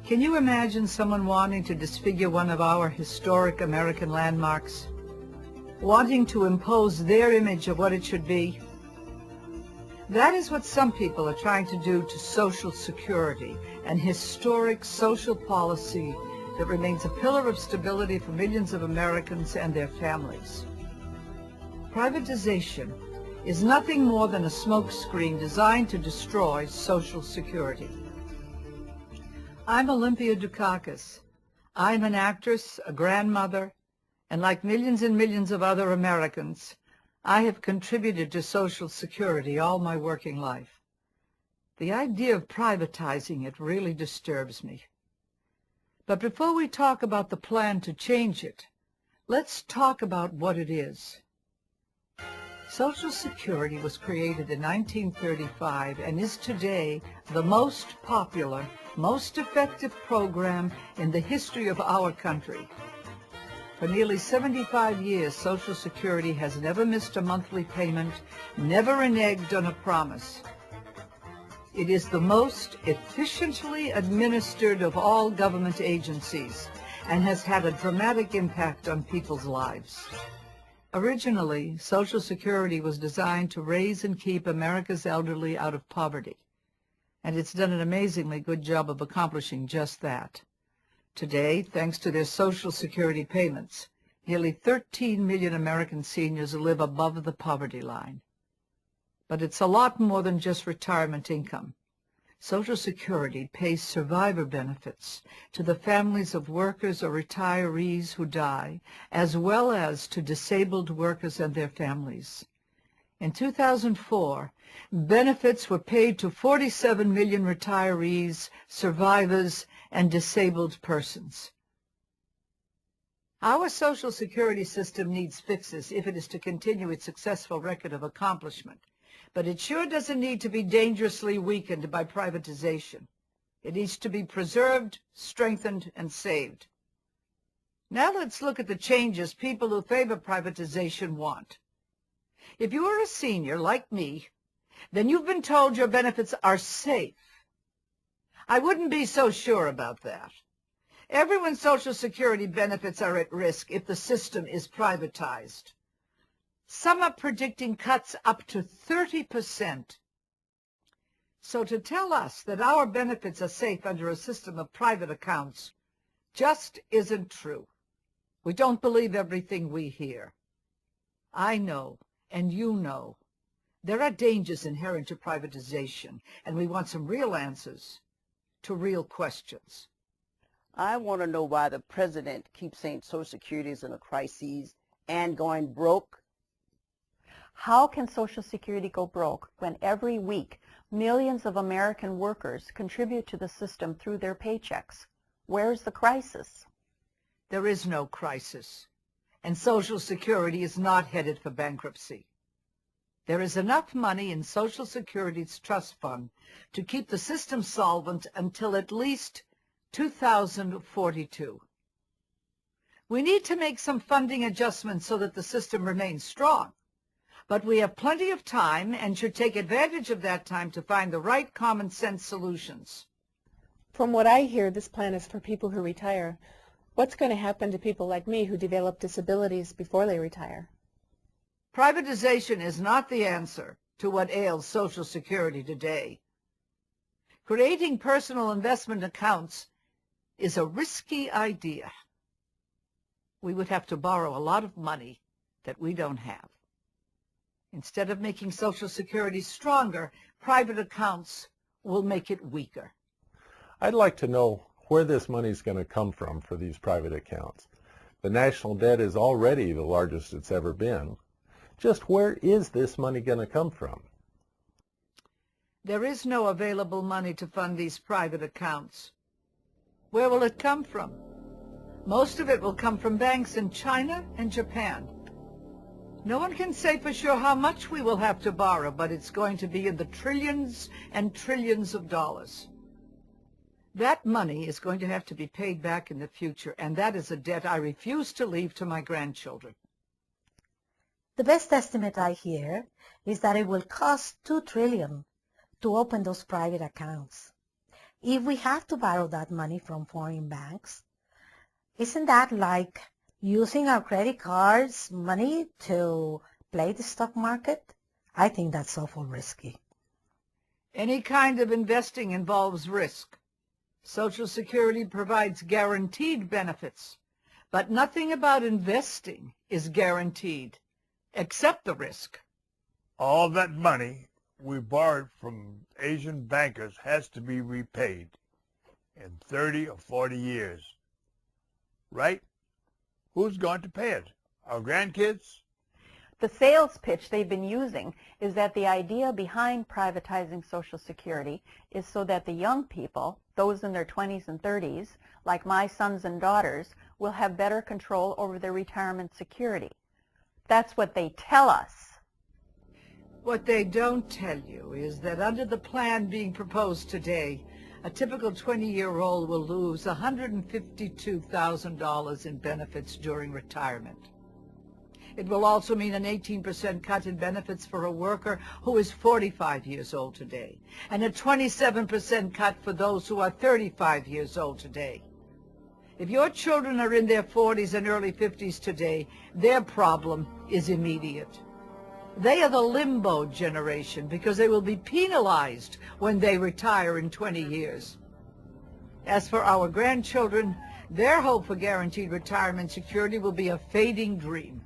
Can you imagine someone wanting to disfigure one of our historic American landmarks? Wanting to impose their image of what it should be? That is what some people are trying to do to Social Security, an historic social policy that remains a pillar of stability for millions of Americans and their families. Privatization is nothing more than a smokescreen designed to destroy Social Security. I'm Olympia Dukakis. I'm an actress, a grandmother, and like millions and millions of other Americans, I have contributed to Social Security all my working life. The idea of privatizing it really disturbs me. But before we talk about the plan to change it, let's talk about what it is. Social Security was created in 1935 and is today the most popular, most effective program in the history of our country. For nearly 75 years, Social Security has never missed a monthly payment, never reneged on a promise. It is the most efficiently administered of all government agencies and has had a dramatic impact on people's lives. Originally, Social Security was designed to raise and keep America's elderly out of poverty, and it's done an amazingly good job of accomplishing just that. Today, thanks to their Social Security payments, nearly 13 million American seniors live above the poverty line. But it's a lot more than just retirement income. Social Security pays survivor benefits to the families of workers or retirees who die, as well as to disabled workers and their families. In 2004, benefits were paid to 47 million retirees, survivors, and disabled persons. Our Social Security system needs fixes if it is to continue its successful record of accomplishment, but it sure doesn't need to be dangerously weakened by privatization. It needs to be preserved, strengthened, and saved. Now let's look at the changes people who favor privatization want. If you are a senior like me, then you've been told your benefits are safe. I wouldn't be so sure about that. Everyone's Social Security benefits are at risk if the system is privatized. Some are predicting cuts up to 30%. So to tell us that our benefits are safe under a system of private accounts just isn't true. We don't believe everything we hear. I know, and you know, there are dangers inherent to privatization, and we want some real answers to real questions. I want to know why the president keeps saying Social Security is in a crisis and going broke. How can Social Security go broke when every week millions of American workers contribute to the system through their paychecks? Where's the crisis? There is no crisis, and Social Security is not headed for bankruptcy. There is enough money in Social Security's trust fund to keep the system solvent until at least 2042. We need to make some funding adjustments so that the system remains strong, but we have plenty of time and should take advantage of that time to find the right common sense solutions. From what I hear, this plan is for people who retire. What's going to happen to people like me who develop disabilities before they retire? Privatization is not the answer to what ails Social Security today. Creating personal investment accounts is a risky idea. We would have to borrow a lot of money that we don't have. Instead of making Social Security stronger, private accounts will make it weaker. I'd like to know where this money is going to come from for these private accounts. The national debt is already the largest it's ever been. Just where is this money going to come from? There is no available money to fund these private accounts. Where will it come from? Most of it will come from banks in China and Japan. No one can say for sure how much we will have to borrow, but it's going to be in the trillions and trillions of dollars. That money is going to have to be paid back in the future, and that is a debt I refuse to leave to my grandchildren. The best estimate I hear is that it will cost $2 trillion to open those private accounts. if we have to borrow that money from foreign banks, isn't that like using our credit cards money to play the stock market? I think that's awful risky. Any kind of investing involves risk. Social Security provides guaranteed benefits, but nothing about investing is guaranteed, except the risk. All that money we borrowed from Asian bankers has to be repaid in 30 or 40 years. Right? Who's going to pay it? Our grandkids? The sales pitch they've been using is that the idea behind privatizing Social Security is so that the young people, those in their 20s and 30s, like my sons and daughters, will have better control over their retirement security. That's what they tell us. What they don't tell you is that under the plan being proposed today, a typical 20-year-old will lose $152,000 in benefits during retirement. It will also mean an 18% cut in benefits for a worker who is 45 years old today, and a 27% cut for those who are 35 years old today. If your children are in their 40s and early 50s today, their problem is immediate. They are the limbo generation because they will be penalized when they retire in 20 years. As for our grandchildren, their hope for guaranteed retirement security will be a fading dream.